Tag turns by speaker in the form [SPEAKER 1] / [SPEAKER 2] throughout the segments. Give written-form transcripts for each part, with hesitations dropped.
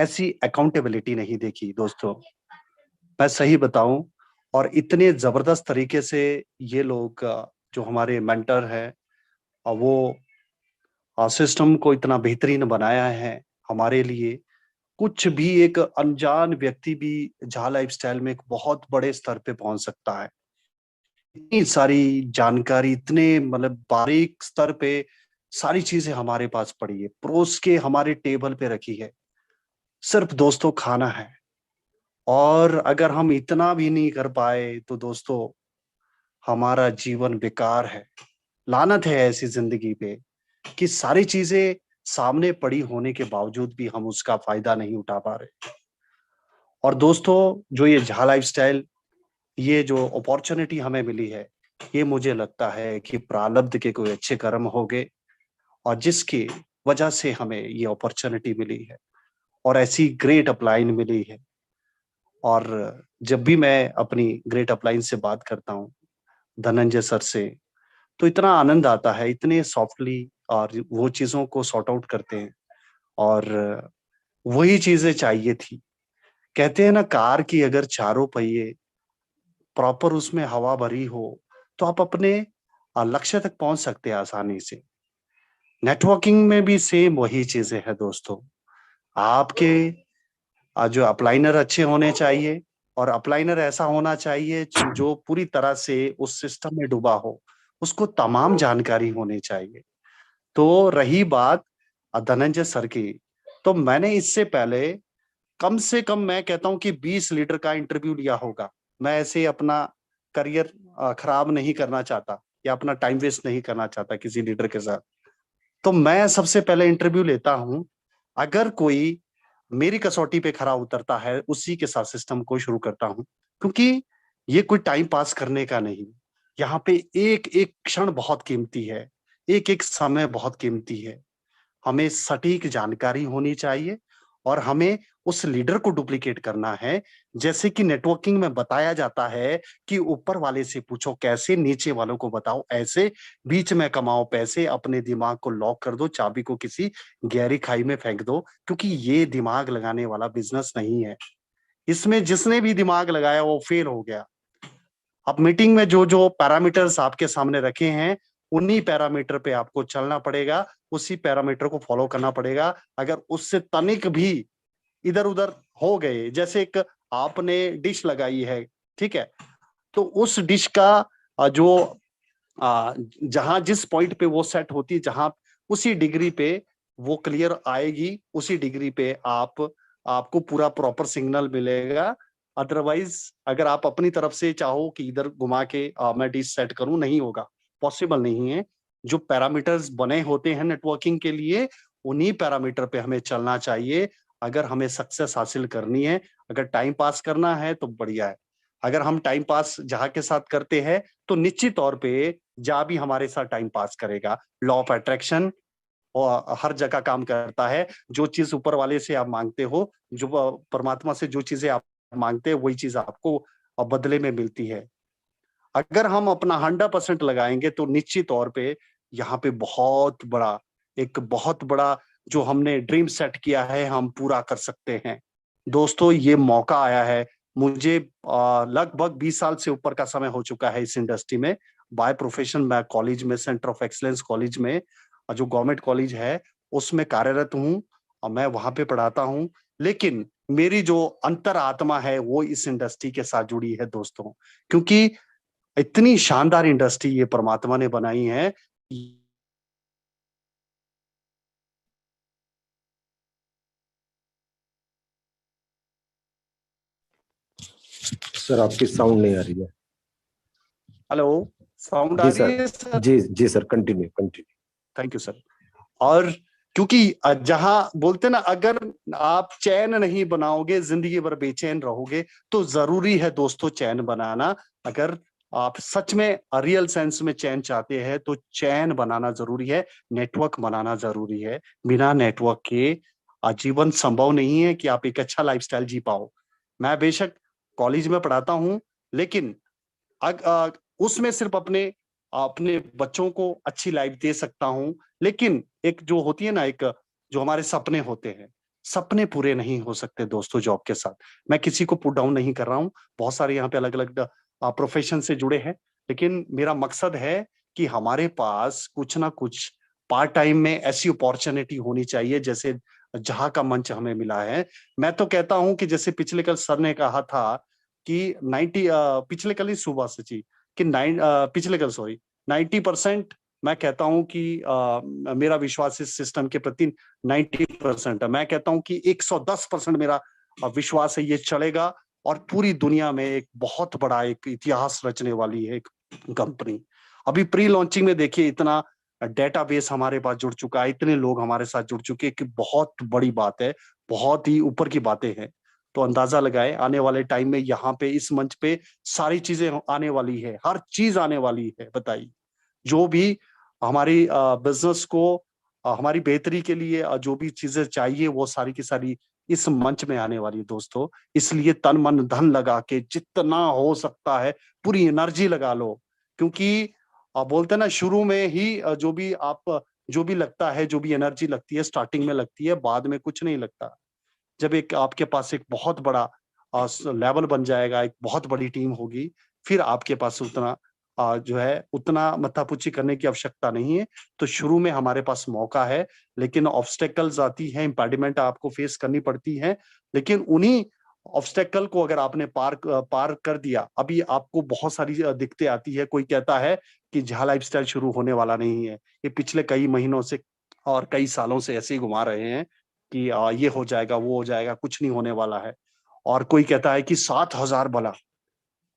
[SPEAKER 1] ऐसी अकाउंटेबिलिटी नहीं देखी दोस्तों। मैं सही बताऊं, और इतने जबरदस्त तरीके से ये लोग जो हमारे मेंटर हैं, वो सिस्टम को इतना बेहतरीन बनाया है हमारे लिए। कुछ भी एक अनजान व्यक्ति भी जहा लाइफस्टाइल में एक बहुत बड़े स्तर पे पहुंच सकता है। इतनी सारी जानकारी, इतने मतलब बारीक स्तर पे सारी चीजें हमारे पास पड़ी है, परोस के हमारे टेबल पे रखी है। सिर्फ दोस्तों खाना है। और अगर हम इतना भी नहीं कर पाए तो दोस्तों हमारा जीवन बेकार है। लानत है ऐसी जिंदगी पे कि सारी चीजें सामने पड़ी होने के बावजूद भी हम उसका फायदा नहीं उठा पा रहे। और दोस्तों जो ये जहा लाइफस्टाइल, ये जो अपॉर्चुनिटी हमें मिली है, ये मुझे लगता है कि प्रारब्ध के कोई अच्छे कर्म हो गए, और जिसकी वजह से हमें ये अपॉर्चुनिटी मिली है और ऐसी ग्रेट अपलाइन मिली है। और जब भी मैं अपनी ग्रेट अपलाइन से बात करता हूँ, धनंजय सर से, तो इतना आनंद आता है, इतने सॉफ्टली और वो चीजों को सॉर्ट आउट करते हैं। और वही चीजें चाहिए थी। कहते हैं ना, कार की अगर चारों पहिए प्रॉपर उसमें हवा भरी हो तो आप अपने लक्ष्य तक पहुंच सकते हैं आसानी से। नेटवर्किंग में भी सेम वही चीजें हैं दोस्तों। आपके जो अपलाइनर अच्छे होने चाहिए, और अपलाइनर ऐसा होना चाहिए जो पूरी तरह से उस सिस्टम में डूबा हो, उसको तमाम जानकारी होनी चाहिए। तो रही बात धनंजय सर की, तो मैंने इससे पहले कम से कम मैं कहता हूं कि 20 लीटर का इंटरव्यू लिया होगा। मैं ऐसे अपना करियर खराब नहीं करना चाहता या अपना टाइम वेस्ट नहीं करना चाहता किसी लीडर के साथ। तो मैं सबसे पहले इंटरव्यू लेता हूं। अगर कोई मेरी कसौटी पे खरा उतरता है, उसी के साथ सिस्टम को शुरू करता हूं, क्योंकि ये कोई टाइम पास करने का नहीं। यहाँ पे एक एक क्षण बहुत कीमती है, एक एक समय बहुत कीमती है। हमें सटीक जानकारी होनी चाहिए, और हमें उस लीडर को डुप्लीकेट करना है। जैसे कि नेटवर्किंग में बताया जाता है कि ऊपर वाले से पूछो कैसे, नीचे वालों को बताओ ऐसे, बीच में कमाओ पैसे, अपने दिमाग को लॉक कर दो, चाबी को किसी गहरी खाई में फेंक दो, क्योंकि ये दिमाग लगाने वाला बिजनेस नहीं है। इसमें जिसने भी दिमाग लगाया वो फेल हो गया। अब मीटिंग में जो जो पैरामीटर्स आपके सामने रखे हैं, उन्हीं पैरामीटर पे आपको चलना पड़ेगा, उसी पैरामीटर को फॉलो करना पड़ेगा। अगर उससे तनिक भी इधर उधर हो गए, जैसे एक आपने डिश लगाई है, ठीक है, तो उस डिश का जो जहां जिस पॉइंट पे वो सेट होती है, जहां उसी डिग्री पे वो क्लियर आएगी, उसी डिग्री पे आपको पूरा प्रॉपर सिग्नल मिलेगा। अदरवाइज अगर आप अपनी तरफ से चाहो कि इधर घुमा के मैं डिश सेट करूं, नहीं होगा, पॉसिबल नहीं है। जो पैरामीटर्स बने होते हैं नेटवर्किंग के लिए, उन्हीं पैरामीटर पे हमें चलना चाहिए। अगर हमें सक्सेस हासिल करनी है, अगर टाइम पास करना है तो बढ़िया है। अगर हम टाइम पास जहाँ के साथ करते हैं, तो निश्चित तौर पे जा भी हमारे साथ टाइम पास करेगा। लॉ ऑफ अट्रैक्शन और हर जगह काम करता है। जो चीज ऊपर वाले से आप मांगते हो, जो परमात्मा से जो चीजें आप मांगते हैं, वही चीज आपको बदले में मिलती है। अगर हम अपना 100% लगाएंगे तो निश्चित तौर पे यहाँ पे बहुत बड़ा जो हमने ड्रीम सेट किया है, हम पूरा कर सकते हैं। दोस्तों ये मौका आया है मुझे। लगभग 20 साल से ऊपर का समय हो चुका है इस इंडस्ट्री में। बाय प्रोफेशन मैं कॉलेज में, सेंटर ऑफ एक्सलेंस कॉलेज में, जो गवर्नमेंट कॉलेज है, उसमें कार्यरत हूँ, और मैं वहां पे पढ़ाता हूँ। लेकिन मेरी जो अंतर आत्मा है वो इस इंडस्ट्री के साथ जुड़ी है दोस्तों, क्योंकि इतनी शानदार इंडस्ट्री ये परमात्मा ने बनाई है।
[SPEAKER 2] सर आपकी साउंड नहीं आ रही है।
[SPEAKER 1] हेलो, साउंड आ
[SPEAKER 2] जी
[SPEAKER 1] रही
[SPEAKER 2] सर।
[SPEAKER 1] है सर?
[SPEAKER 2] जी जी sir, continue continue.
[SPEAKER 1] Thank you sir. और क्योंकि जहां बोलते ना, अगर आप चैन नहीं बनाओगे, जिंदगी भर बेचैन रहोगे, तो जरूरी है दोस्तों चैन बनाना। अगर आप सच में रियल सेंस में चैन चाहते हैं तो चैन बनाना जरूरी है, नेटवर्क बनाना जरूरी है। बिना नेटवर्क के आजीवन संभव नहीं है कि आप एक अच्छा लाइफस्टाइल जी पाओ। मैं बेशक कॉलेज में पढ़ाता हूं, लेकिन उसमें सिर्फ अपने अपने बच्चों को अच्छी लाइफ दे सकता हूं। लेकिन एक जो होती है ना, एक जो हमारे सपने होते हैं, सपने पूरे नहीं हो सकते दोस्तों जॉब के साथ। मैं किसी को पुट डाउन नहीं कर रहा हूँ, बहुत सारे यहाँ पे अलग-अलग प्रोफ़ेशन से जुड़े हैं, लेकिन मेरा मकसद है कि हमारे पास कुछ ना कुछ पार्ट टाइम में ऐसी अपॉर्च्युनिटी होनी चाहिए जैसे जहाँ का मंच हमें मिला है। मैं तो कहता हूँ कि जैसे पिछले कल सर ने कहा था कि 90 पिछले कल ही सुबह सची कि पिछले कल सॉरी 90% मैं कहता हूँ कि मेरा विश्वास इस सिस्टम के प्रति 90% है। मैं कहता हूँ कि 110% मेरा विश्वास है ये चलेगा और पूरी दुनिया में एक बहुत बड़ा एक इतिहास रचने वाली है एक कंपनी। अभी प्री लॉन्चिंग में देखिए इतना डेटाबेस हमारे पास जुड़ चुका है, इतने लोग हमारे साथ जुड़ चुके हैं कि बहुत बड़ी बात है, बहुत ही ऊपर की बातें हैं। तो अंदाजा लगाएँ आने वाले टाइम में यहाँ पे इस मंच पे सारी चीज़ें आने वाली है, हर चीज़ आने वाली है, बताइए। जो भी हमारी बिज़नेस को हमारी बेहतरी के लिए जो भी चीज़ें चाहिए वो सारी की सारी इस मंच में आने वाली है दोस्तों। इसलिए तन, मन, धन लगा के जितना हो सकता है पूरी एनर्जी लगा लो। क्योंकि बोलते हैं ना शुरू में ही जो भी लगता है, जो भी एनर्जी लगती है स्टार्टिंग में लगती है, बाद में कुछ नहीं लगता। जब एक आपके पास एक बहुत बड़ा लेवल बन जाएगा, एक बहुत बड़ी टीम होगी, फिर आपके पास उतना जो है उतना मत्था-पुच्छी करने की आवश्यकता नहीं है। तो शुरू में हमारे पास मौका है, लेकिन ऑब्स्टेकल्स आती हैं, इम्पेडिमेंट आपको फेस करनी पड़ती हैं, लेकिन उन्हीं ऑब्स्टेकल को अगर आपने पार कर दिया, अभी आपको बहुत सारी दिक्कतें आती है। कोई कहता है कि झा लाइफ़स्टाइल शुरू होने वाला नहीं है। ये पिछले कई महीनों से और कई सालों से ऐसे ही घुमा रहे हैं कि ये हो जाएगा, वो हो जाएगा, कुछ नहीं होने वाला है। और कोई कहता है कि 7,000 भला,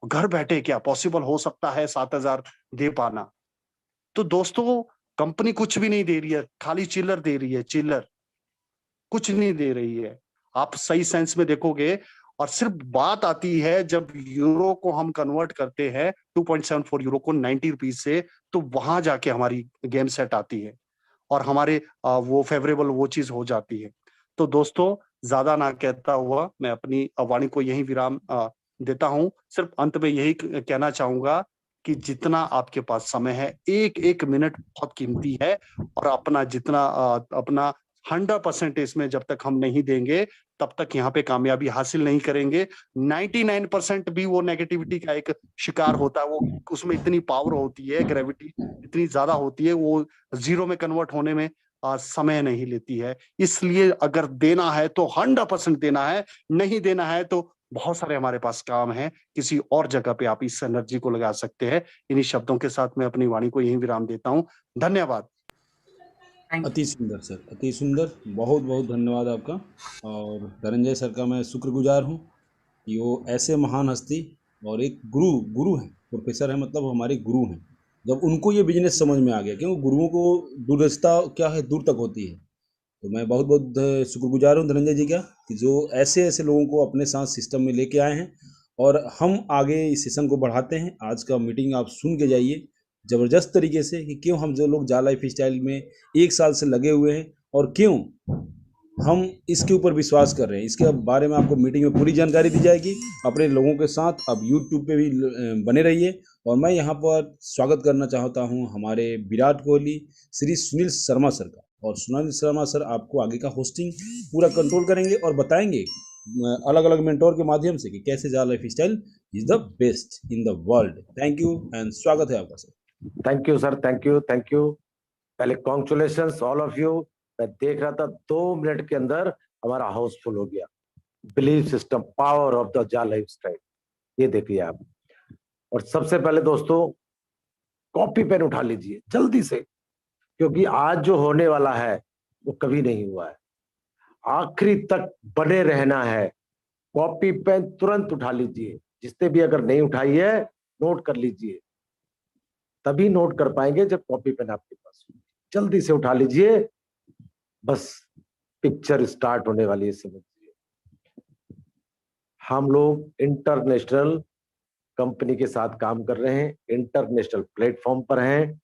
[SPEAKER 1] घर बैठे क्या पॉसिबल हो सकता है 7,000 दे पाना? तो दोस्तों कंपनी कुछ भी नहीं दे रही है, खाली चिल्लर दे रही है, चिल्लर, कुछ नहीं दे रही है। आप सही सेंस में देखोगे और सिर्फ बात आती है जब यूरो को हम कन्वर्ट करते हैं 2.74 यूरो को 90 रुपीज़ से, तो वहाँ जाके हमारी गेम सेट आती है। और हमारे वो फ़ेवरेबल वो चीज़ हो जाती है। तो दोस्तों, ज़्यादा ना कहता हुआ मैं अपनी वाणी को यहीं विराम देता हूँ। सिर्फ़ अंत में यही कहना चाहूँगा कि जितना आपके पास समय है, एक-एक मिनट बहुत कीमती है और अपना 100% इसमें जब तक हम नहीं देंगे, तब तक यहाँ पे कामयाबी हासिल नहीं करेंगे। 99% भी वो नेगेटिविटी का एक शिकार होता है, वो उसमें इतनी पावर होती है, ग्रेविटी इतनी ज़्यादा होती है, वो ज़ीरो में कन्वर्ट होने में समय नहीं लेती है। इसलिए अगर देना है तो 100% देना है, नहीं देना है तो बहुत सारे हमारे पास काम हैं, किसी और जगह पे आप इस एनर्जी को लगा सकते हैं। इन्हीं शब्दों के साथ मैं अपनी वाणी को यहीं विराम देता हूँ। धन्यवाद।
[SPEAKER 3] थैंक
[SPEAKER 2] अति सुंदर सर, अति सुंदर। बहुत बहुत धन्यवाद आपका। और धनंजय सर का मैं शुक्रगुजार हूँ कि वो ऐसे महान हस्ती और एक गुरु गुरु हैं, प्रोफेसर हैं, मतलब हमारे गुरु हैं। जब उनको ये बिजनेस समझ में आ गया, क्योंकि गुरुओं को दूरदर्शिता क्या है, दूर तक होती है। तो मैं बहुत बहुत शुक्रगुजार हूँ धनंजय जी का कि जो ऐसे ऐसे लोगों को अपने साथ सिस्टम में लेके आए हैं और हम आगे इस सेशन को बढ़ाते हैं। आज का मीटिंग आप सुन के जाइए ज़बरदस्त तरीके से कि क्यों हम जो लोग जा लाइफ स्टाइल में 1 साल से लगे हुए हैं और क्यों हम इसके ऊपर विश्वास कर रहे हैं। इसके बारे में आपको मीटिंग में पूरी जानकारी दी जाएगी अपने लोगों के साथ। अब यूट्यूब पे भी बने रहिए। और मैं यहाँ पर स्वागत करना चाहता हूँ हमारे विराट कोहली श्री सुनील शर्मा सर का। और सुनील शर्मा सर आपको आगे का होस्टिंग पूरा कंट्रोल करेंगे और बताएंगे अलग अलग मेंटोर के माध्यम से कि कैसे जा life style is the best in the world. Thank you and स्वागत है आपका sir.
[SPEAKER 4] Thank you sir, thank you, thank you. पहले कॉन्ग्रेचुलेशंस ऑल ऑफ यू। मैं देख रहा था 2 मिनट के अंदर हमारा हाउस फुल हो गया। Belief system, power of the जा लाइफ स्टाइल, ये देखिए आप। और सबसे पहले दोस्तों कॉपी पेन उठा लीजिए जल्दी से, क्योंकि आज जो होने वाला है वो कभी नहीं हुआ है। आखिरी तक बने रहना है। कॉपी पेन तुरंत उठा लीजिए। जिसने भी अगर नहीं उठाई है नोट कर लीजिए, तभी नोट कर पाएंगे जब कॉपी पेन आपके पास हो। जल्दी से उठा लीजिए, बस पिक्चर स्टार्ट होने वाली है, समझिए। हम लोग इंटरनेशनल कंपनी के साथ काम कर रहे हैं, इंटरनेशनल प्लेटफॉर्म पर हैं।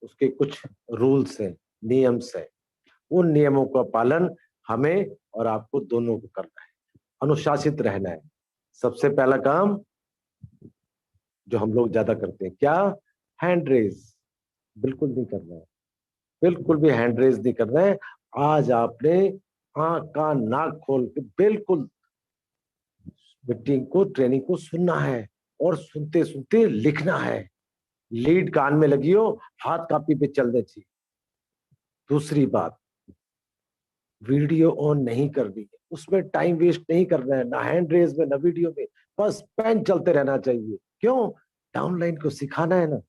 [SPEAKER 4] उसके कुछ रूल्स हैं, नियम्स हैं। उन नियमों का पालन हमें और आपको दोनों को करना है, अनुशासित रहना है। सबसे पहला काम जो हम लोग ज्यादा करते हैं, क्या? हैंड रेज बिल्कुल नहीं करना है, बिल्कुल भी हैंड रेज नहीं करना है। आज आपने आंख कान नाक खोल के बिल्कुल मीटिंग को, ट्रेनिंग को सुनना है और सुनते सुनते लिखना है। लीड कान में लगी हो, हाथ कापी पे चलने चाहिए। दूसरी बात, वीडियो ऑन नहीं करनी है, उसमें टाइम वेस्ट नहीं करना है, ना हैंड रेज में ना वीडियो में, बस पेन चलते रहना चाहिए। क्यों? डाउनलाइन को सिखाना है ना,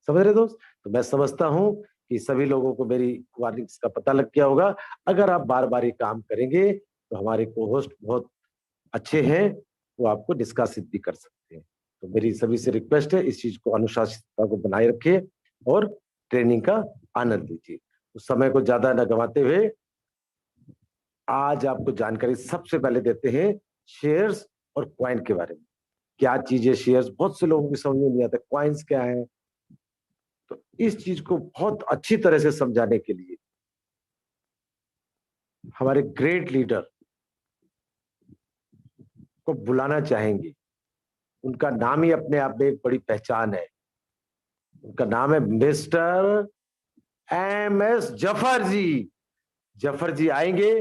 [SPEAKER 4] समझ रहे दोस्त? तो मैं समझता हूं कि सभी लोगों को मेरी वार्निंग्स का पता लग गया होगा। अगर आप बार बार ये काम करेंगे तो हमारे को होस्ट बहुत अच्छे हैं, वो आपको निष्कासित भी कर सकते हैं। तो मेरी सभी से रिक्वेस्ट है, इस चीज को, अनुशासितता को बनाए रखिए और ट्रेनिंग का आनंद लीजिए। तो समय को ज्यादा न गंवाते हुए आज आपको जानकारी सबसे पहले देते हैं शेयर्स और क्वाइन के बारे में। क्या चीज है शेयर्स? बहुत से लोगों की समझ में नहीं आता क्वाइंस क्या है। तो इस चीज को बहुत अच्छी तरह से समझाने के लिए हमारे ग्रेट लीडर को बुलाना चाहेंगे। उनका नाम ही अपने आप में एक बड़ी पहचान है। उनका नाम है मिस्टर MS जफर जी। जफर जी आएंगे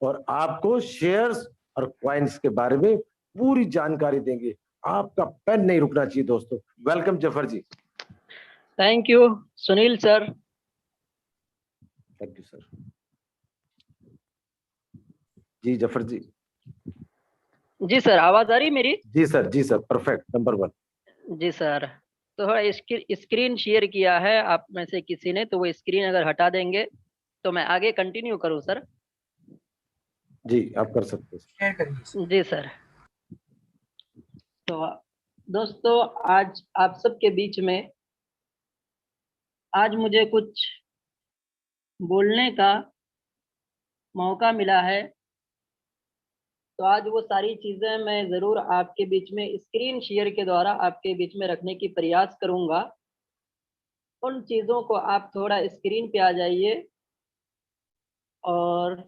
[SPEAKER 4] और आपको शेयर्स और क्वाइंस के बारे में पूरी जानकारी देंगे। आपका पेन नहीं रुकना चाहिए दोस्तों। Welcome Zafar ji.
[SPEAKER 3] Thank you Sunil sir.
[SPEAKER 4] Thank you sir. जी जफर जी।
[SPEAKER 3] जी सर, आवाज आ रही मेरी?
[SPEAKER 4] जी सर, जी सर, परफेक्ट, नंबर 1।
[SPEAKER 3] जी सर, तो थोड़ा स्क्रीन शेयर किया है आप में से किसी ने, तो वो स्क्रीन अगर हटा देंगे तो मैं आगे कंटिन्यू करूं सर?
[SPEAKER 4] जी आप कर सकते हैं।
[SPEAKER 3] जी सर। तो दोस्तों, आज आप सबके बीच में आज मुझे कुछ बोलने का मौका मिला है। तो आज वो सारी चीजें मैं जरूर आपके बीच में स्क्रीन शेयर के द्वारा आपके बीच में रखने की प्रयास करूंगा। उन चीजों को आप थोड़ा स्क्रीन पे आ जाइए और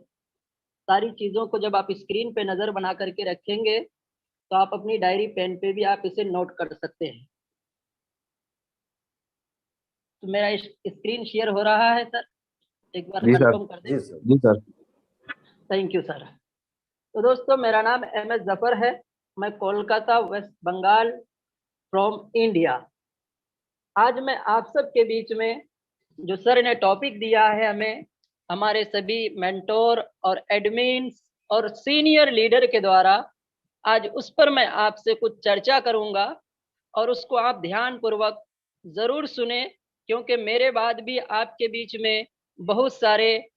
[SPEAKER 3] सारी चीजों को जब आप स्क्रीन पे नजर बना करके रखेंगे तो आप अपनी डायरी पेन पे भी आप इसे नोट कर सकते हैं। तो मेरा स्क्रीन शेयर हो रहा है सर? एक बार
[SPEAKER 4] जी सर,
[SPEAKER 3] कंफर्म कर दें।
[SPEAKER 4] जी सर, जी सर।
[SPEAKER 3] Thank you sir. तो दोस्तों, मेरा नाम MS जफर है। मैं Kolkata, West Bengal from India. आज मैं आप सबके बीच में जो सर ने टॉपिक दिया है हमें, हमारे सभी मेंटोर और एडमिन्स और सीनियर लीडर के द्वारा, आज उस पर मैं आपसे कुछ चर्चा करूंगा और उसको आप ध्यान पूर्वक जरूर सुने, क्योंकि मेरे बाद भी आपके बीच में बहुत सारे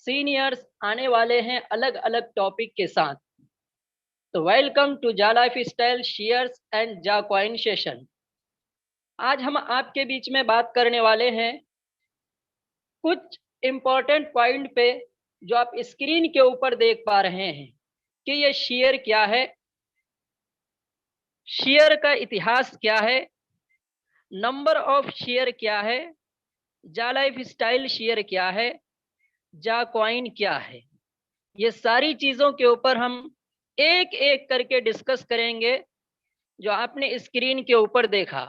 [SPEAKER 3] सीनियर्स आने वाले हैं अलग अलग टॉपिक के साथ। तो वेलकम टू जा लाइफ स्टाइल शेयर्स एंड जा कॉइन सेशन। आज हम आपके बीच में बात करने वाले हैं कुछ इंपॉर्टेंट पॉइंट पे, जो आप स्क्रीन के ऊपर देख पा रहे हैं कि ये शेयर क्या है, शेयर का इतिहास क्या है, नंबर ऑफ शेयर क्या है, जा लाइफ स्टाइल शेयर क्या है, जा कॉइन क्या है। ये सारी चीजों के ऊपर हम एक एक करके डिस्कस करेंगे जो आपने स्क्रीन के ऊपर देखा।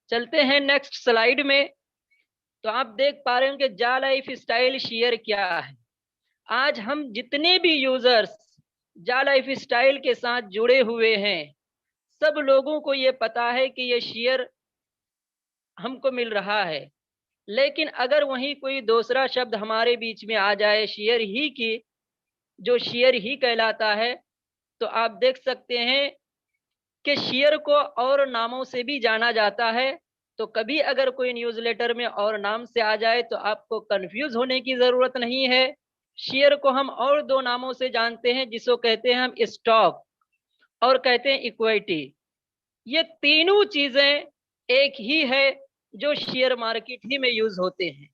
[SPEAKER 3] चलते हैं नेक्स्ट स्लाइड में। तो आप देख पा रहे हैं कि जा लाइफ स्टाइल शेयर क्या है। आज हम जितने भी यूजर्स जा लाइफ स्टाइल के साथ जुड़े हुए हैं, सब लोगों को ये पता है कि ये शेयर हमको मिल रहा है। लेकिन अगर वहीं कोई दूसरा शब्द हमारे बीच में आ जाए शेयर ही की, जो शेयर ही कहलाता है, तो आप देख सकते हैं कि शेयर को और नामों से भी जाना जाता है। तो कभी अगर कोई न्यूज़लेटर में और नाम से आ जाए तो आपको कंफ्यूज होने की जरूरत नहीं है। शेयर को हम और दो नामों से जानते हैं, जिसको कहते हैं हम स्टॉक और कहते हैं इक्विटी। ये तीनों चीजें एक ही है जो शेयर मार्केट ही में यूज होते हैं,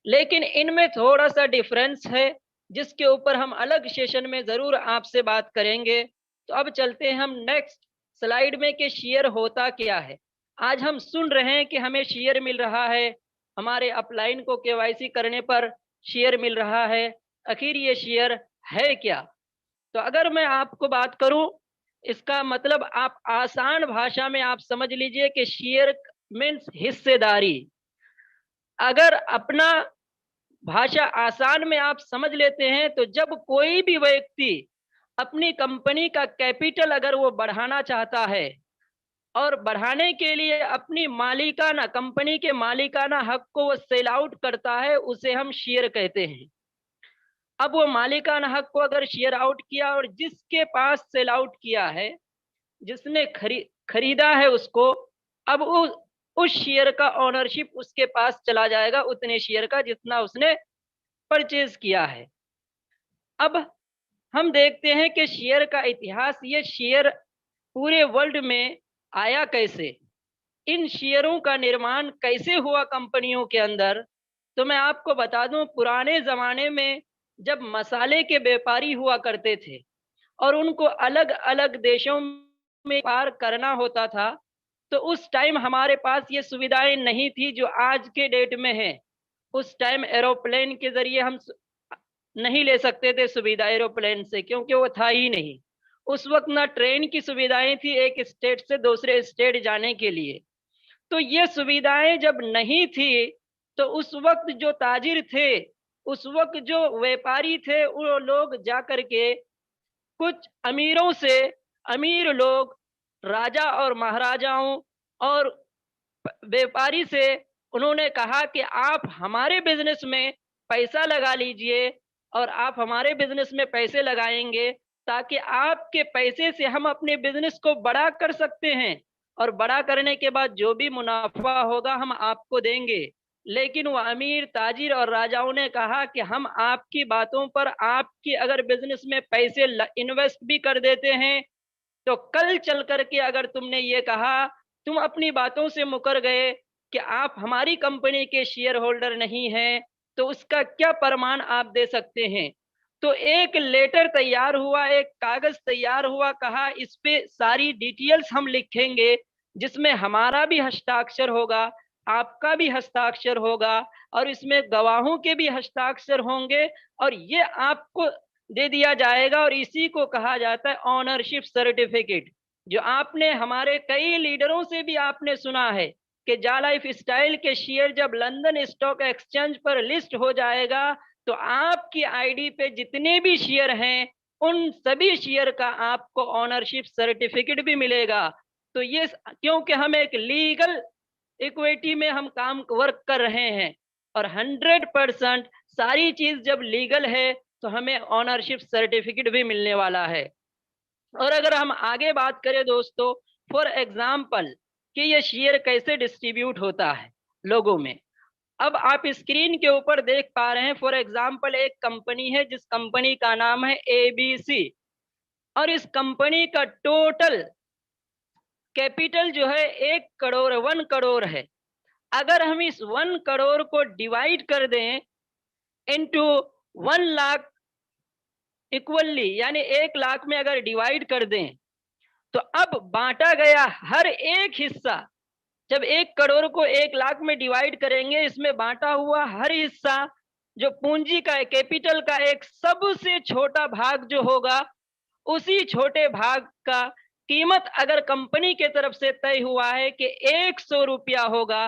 [SPEAKER 3] लेकिन इनमें थोड़ा सा डिफरेंस है जिसके ऊपर हम अलग सेशन में जरूर आपसे बात करेंगे। तो अब चलते हैं हम नेक्स्ट स्लाइड में कि शेयर होता क्या है। आज हम सुन रहे हैं कि हमें शेयर मिल रहा है, हमारे अपलाइन को KYC करने पर शेयर मिल रहा है। आखिर ये शेयर है क्या? तो अगर मैं आपको बात करूं, इसका मतलब आप आसान भाषा में आप समझ लीजिए कि शेयर मीन्स हिस्सेदारी। अगर अपना भाषा आसान में आप समझ लेते हैं तो जब कोई भी व्यक्ति अपनी कंपनी का कैपिटल अगर वो बढ़ाना चाहता है और बढ़ाने के लिए अपनी मालिकाना कंपनी के मालिकाना हक को वो सेल आउट करता है, उसे हम शेयर कहते हैं। अब वो मालिकाना हक को अगर शेयर आउट किया और जिसके पास सेल आउट किया है, जिसने खरीदा है उसको, अब उस शेयर का ओनरशिप उसके पास चला जाएगा, उतने शेयर का जितना उसने परचेज किया है। अब हम देखते हैं कि शेयर का इतिहास, ये शेयर पूरे वर्ल्ड में आया कैसे, इन शेयरों का निर्माण कैसे हुआ कंपनियों के अंदर। तो मैं आपको बता दूं, पुराने जमाने में जब मसाले के व्यापारी हुआ करते थे और उनको अलग अलग देशों में पार करना होता था, तो उस टाइम हमारे पास ये सुविधाएं नहीं थी जो आज के डेट में है। उस टाइम एरोप्लेन के जरिए हम नहीं ले सकते थे सुविधा एरोप्लेन से, क्योंकि वो था ही नहीं। उस वक्त ना ट्रेन की सुविधाएं थी एक स्टेट से दूसरे स्टेट जाने के लिए। तो ये सुविधाएं जब नहीं थी तो उस वक्त जो ताजिर थे, उस वक्त जो व्यापारी थे, वो लोग जाकर के कुछ अमीरों से, अमीर लोग राजा और महाराजाओं और व्यापारी से उन्होंने कहा कि आप हमारे बिजनेस में पैसा लगा लीजिए और आप हमारे बिजनेस में पैसे लगाएंगे ताकि आपके पैसे से हम अपने बिजनेस को बड़ा कर सकते हैं और बड़ा करने के बाद जो भी मुनाफा होगा हम आपको देंगे। लेकिन वो अमीर ताजिर और राजाओं ने कहा कि हम आपकी बातों पर, आपकी अगर बिजनेस में पैसे इन्वेस्ट भी कर देते हैं तो कल चल करके अगर तुमने ये कहा, तुम अपनी बातों से मुकर गए कि आप हमारी कंपनी के शेयर होल्डर नहीं हैं, तो उसका क्या प्रमाण आप दे सकते हैं। तो एक लेटर तैयार हुआ, एक कागज तैयार हुआ, कहा इस पे सारी डिटेल्स हम लिखेंगे जिसमें हमारा भी हस्ताक्षर होगा, आपका भी हस्ताक्षर होगा और इसमें गवाहों के भी हस्ताक्षर होंगे और ये आपको दे दिया जाएगा। और इसी को कहा जाता है ऑनरशिप सर्टिफिकेट। जो आपने हमारे कई लीडरों से भी आपने सुना है कि जा लाइफ स्टाइल के शेयर जब लंदन स्टॉक एक्सचेंज पर लिस्ट हो जाएगा तो आपकी आईडी पे जितने भी शेयर हैं उन सभी शेयर का आपको ऑनरशिप सर्टिफिकेट भी मिलेगा। तो ये क्योंकि हम एक लीगल इक्विटी में हम काम वर्क कर रहे हैं और 100% सारी चीज जब लीगल है तो हमें ऑनरशिप सर्टिफिकेट भी मिलने वाला है। और अगर हम आगे बात करें दोस्तों, फॉर एग्जाम्पल कि ये शेयर कैसे डिस्ट्रीब्यूट होता है लोगों में, अब आप स्क्रीन के ऊपर देख पा रहे हैं। फॉर एग्जाम्पल एक कंपनी है जिस कंपनी का नाम है ABC और इस कंपनी का टोटल कैपिटल जो है 1 करोड़ है। अगर हम इस 1 करोड़ को डिवाइड कर दें इनटू 1 लाख इक्वली, यानी 1 लाख में अगर डिवाइड कर दें तो अब बांटा गया हर एक हिस्सा, जब 1 करोड़ को 1 लाख में डिवाइड करेंगे, इसमें बांटा हुआ हर हिस्सा जो पूंजी का कैपिटल का एक सबसे छोटा भाग जो होगा, उसी छोटे भाग का कीमत अगर कंपनी के तरफ से तय हुआ है कि 100 रुपया होगा,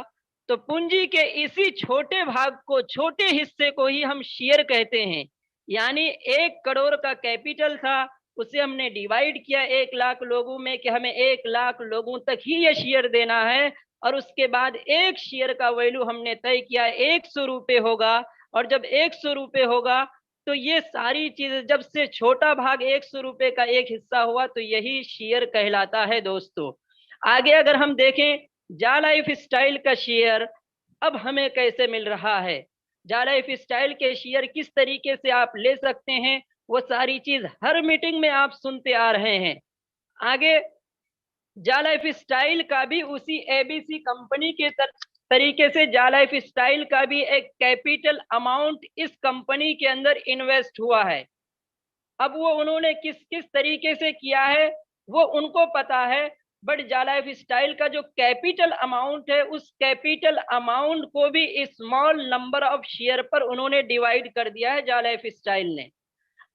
[SPEAKER 3] तो पूंजी के इसी छोटे भाग को, छोटे हिस्से को ही हम शेयर कहते हैं। यानी 1 करोड़ का कैपिटल था, उसे हमने डिवाइड किया 1 लाख लोगों में कि हमें 1 लाख लोगों तक ही ये शेयर देना है और उसके बाद एक शेयर का वैल्यू हमने तय किया 100 रुपये होगा। और जब 100 रुपये होगा तो ये सारी चीजें, जब से छोटा भाग 100 रुपये का एक हिस्सा हुआ तो यही शेयर कहलाता है दोस्तों। आगे अगर हम देखें जा लाइफ स्टाइल का शेयर अब हमें कैसे मिल रहा है, जा लाइफ स्टाइल के शेयर किस तरीके से आप ले सकते हैं, वो सारी चीज हर मीटिंग में आप सुनते आ रहे हैं। आगे जा लाइफ स्टाइल का भी उसी ABC कंपनी के तरीके से जा लाइफ स्टाइल का भी एक कैपिटल अमाउंट इस कंपनी के अंदर इन्वेस्ट हुआ है। अब वो उन्होंने किस किस तरीके से किया है वो उनको पता है, बट जा लाइफ स्टाइल का जो कैपिटल अमाउंट है उस कैपिटल अमाउंट को भी स्मॉल नंबर ऑफ शेयर पर उन्होंने डिवाइड कर दिया है जा लाइफ स्टाइल ने।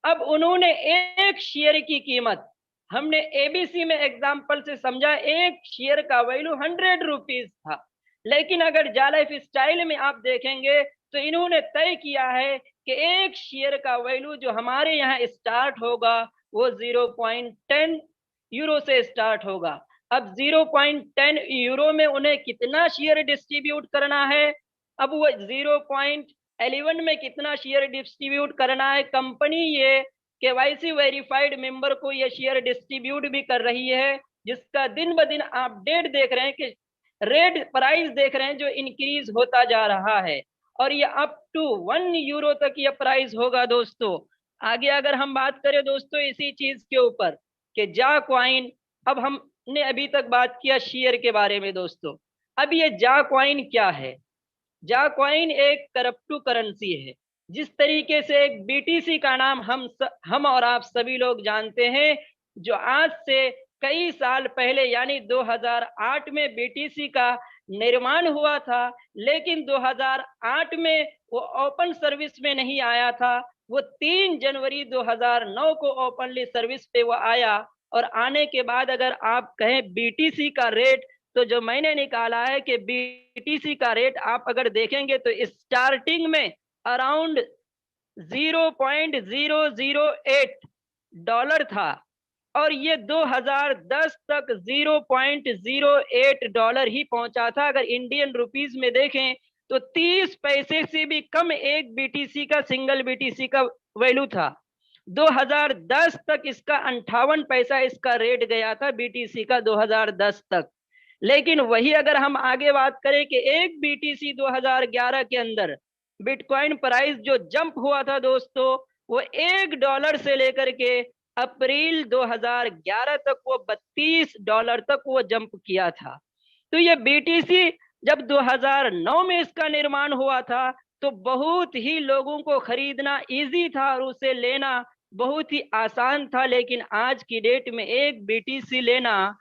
[SPEAKER 3] अब उन्होंने एक शेयर की कीमत, हमने ABC में एग्जाम्पल से समझा, एक शेयर का वैल्यू 100 रुपीज था, लेकिन अगर जा लाइफ स्टाइल में आप देखेंगे तो इन्होंने तय किया है कि एक शेयर का वैल्यू जो हमारे यहाँ स्टार्ट होगा वो 0.10 यूरो से स्टार्ट होगा। अब 0.10 यूरो में उन्हें कितना शेयर डिस्ट्रीब्यूट करना है, अब वो 0.11 में कितना शेयर डिस्ट्रीब्यूट करना है, कंपनी ये केवाईसी वेरीफाइड मेंबर को ये शेयर डिस्ट्रीब्यूट भी कर रही है, जिसका दिन ब दिन आप डेट देख रहे हैं कि रेट प्राइस देख रहे हैं जो इंक्रीज होता जा रहा है, और ये अप टू 1 यूरो तक ये प्राइस होगा दोस्तों। आगे अगर हम बात करें दोस्तों इसी चीज के ऊपर कि जा कॉइन, अब हमने अभी तक बात किया शेयर के बारे में दोस्तों, अब ये जा कॉइन क्या है? जा कॉइन एक करप्टो करेंसी है। जिस तरीके से एक बीटीसी का नाम हम और आप सभी लोग जानते हैं, जो आज से कई साल पहले यानी 2008 में बीटीसी का निर्माण हुआ था, लेकिन 2008 में वो ओपन सर्विस में नहीं आया था, वो 3 जनवरी 2009 को ओपनली सर्विस पे वो आया। और आने के बाद अगर आप कहें बीटीसी का रेट, तो जो मैंने निकाला है कि बीटीसी का रेट आप अगर देखेंगे तो स्टार्टिंग में अराउंड 0.008 डॉलर था, और ये 2010 तक 0.08 डॉलर ही पहुंचा था। अगर इंडियन रुपीस में देखें तो 30 पैसे से भी कम एक बीटीसी का, सिंगल बीटीसी का वैल्यू था। 2010 तक इसका 58 पैसा इसका रेट गया था बीटीसी का 2010 तक। लेकिन वही अगर हम आगे बात करें कि एक बीटीसी 2011 के अंदर बिटकॉइन प्राइस जो जंप हुआ था दोस्तों, वो $1 से लेकर के अप्रैल 2011 तक वो $32 तक वो जंप किया था। तो ये बीटीसी जब 2009 में इसका निर्माण हुआ था तो बहुत ही लोगों को खरीदना इजी था और उसे लेना बहुत ही आसान था, लेकिन आज की डेट में एक बीटीसी लेना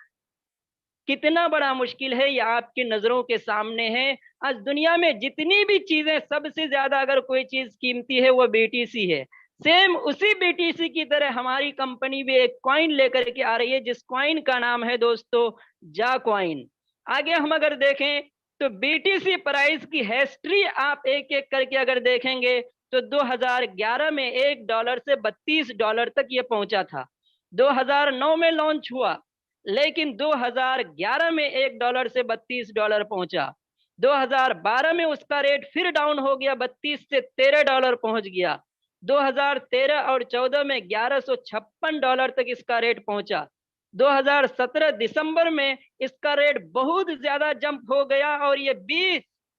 [SPEAKER 3] कितना बड़ा मुश्किल है ये आपकी नजरों के सामने है। आज दुनिया में जितनी भी चीजें, सबसे ज्यादा अगर कोई चीज कीमती है वो बीटीसी है। सेम उसी बीटीसी की तरह हमारी कंपनी भी एक कॉइन लेकर के आ रही है, जिस कॉइन का नाम है दोस्तों जा कॉइन। आगे हम अगर देखें तो बीटीसी प्राइस की हिस्ट्री आप एक एक करके अगर देखेंगे तो 2011 में $1 से $32 तक ये पहुंचा था। 2009 में लॉन्च हुआ, लेकिन 2011 में $1 से $32 पहुंचा। 2012 में उसका रेट फिर डाउन हो गया, 32 से $13 पहुंच गया। 2013 और 14 में $1156 तक इसका रेट पहुंचा। 2017 दिसंबर में इसका रेट बहुत ज्यादा जंप हो गया और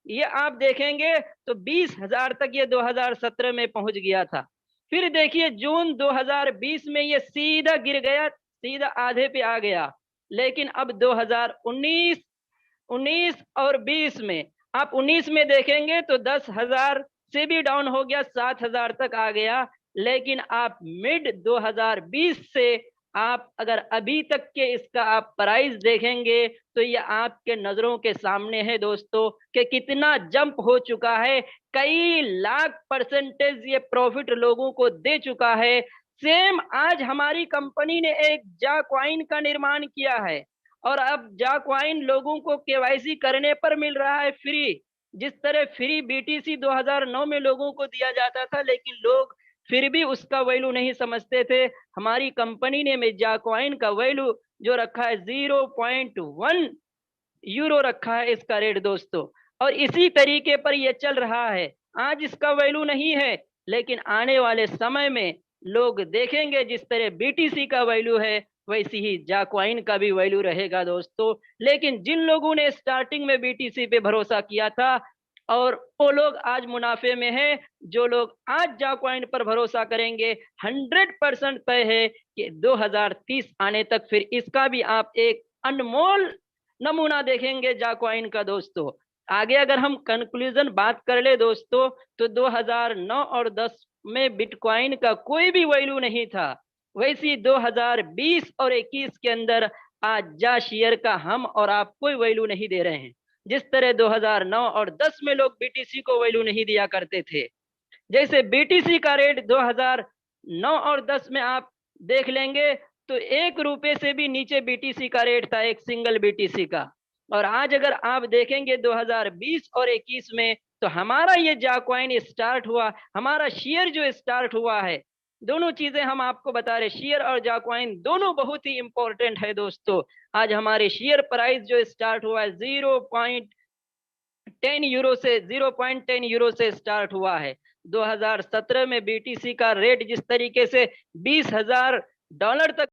[SPEAKER 3] ये आप देखेंगे तो 20,000 तक ये 2017 में पहुंच गया था। फिर देखिए जून 2020 में ये सीधा गिर गया, सीधा आधे पे आ गया। लेकिन अब 2019 और 20 में, आप 19 में देखेंगे तो 10,000 से भी डाउन हो गया, 7,000 तक आ गया। लेकिन आप मिड 2020 से आप अगर अभी तक के इसका आप प्राइस देखेंगे तो ये आपके नजरों के सामने है दोस्तों कि कितना जंप हो चुका है। कई लाख परसेंटेज ये प्रॉफिट लोगों को दे चुका है। सेम आज हमारी कंपनी ने एक जा कॉइन का निर्माण किया है और अब जा कॉइन लोगों को केवाईसी करने पर मिल रहा है फ्री। जिस तरह फ्री बीटीसी 2009 में लोगों को दिया जाता था, लेकिन लोग फिर भी उसका वैल्यू नहीं समझते थे। हमारी कंपनी ने जा कॉइन का वैल्यू जो रखा है 0.1 यूरो रखा है इसका रेट दोस्तों, और इसी तरीके पर यह चल रहा है। आज इसका वैल्यू नहीं है, लेकिन आने वाले समय में लोग देखेंगे जिस तरह बीटीसी का वैल्यू है वैसी ही जा कॉइन का भी वैल्यू रहेगा दोस्तों। लेकिन जिन लोगों ने स्टार्टिंग में बीटीसी पे भरोसा किया था और वो लोग आज मुनाफे में है, जो लोग आज जा कॉइन पर भरोसा करेंगे 100% तय है कि 2030 आने तक फिर इसका भी आप एक अनमोल नमूना देखेंगे जा कॉइन का दोस्तों। आगे अगर हम कंक्लूजन बात कर ले दोस्तों तो 2009 और 10 में बिटकॉइन का कोई भी वैल्यू नहीं था, वैसी 2020 और 21 के अंदर आज जा शेयर का हम और आप कोई वैल्यू नहीं दे रहे हैं। जिस तरह 2009 और 10 में लोग बीटीसी को वैल्यू नहीं दिया करते थे, जैसे बीटीसी का रेट 2009 और 10 में आप देख लेंगे तो ₹1 से भी नीचे बीटीसी का रेट था, एक सिंगल बीटीसी का। और आज अगर आप देखेंगे 2020 और 21 में तो हमारा ये जाकॉइन स्टार्ट हुआ, हमारा शेयर जो स्टार्ट हुआ है, दोनों चीजें हम आपको बता रहे, शेयर और जाकॉइन दोनों बहुत ही इंपॉर्टेंट है दोस्तों। आज हमारे शेयर प्राइस जो स्टार्ट हुआ है 0.10 यूरो से 0.10 यूरो से स्टार्ट हुआ है। 2017 में बीटीसी का रेट जिस तरीके से $20,000 तक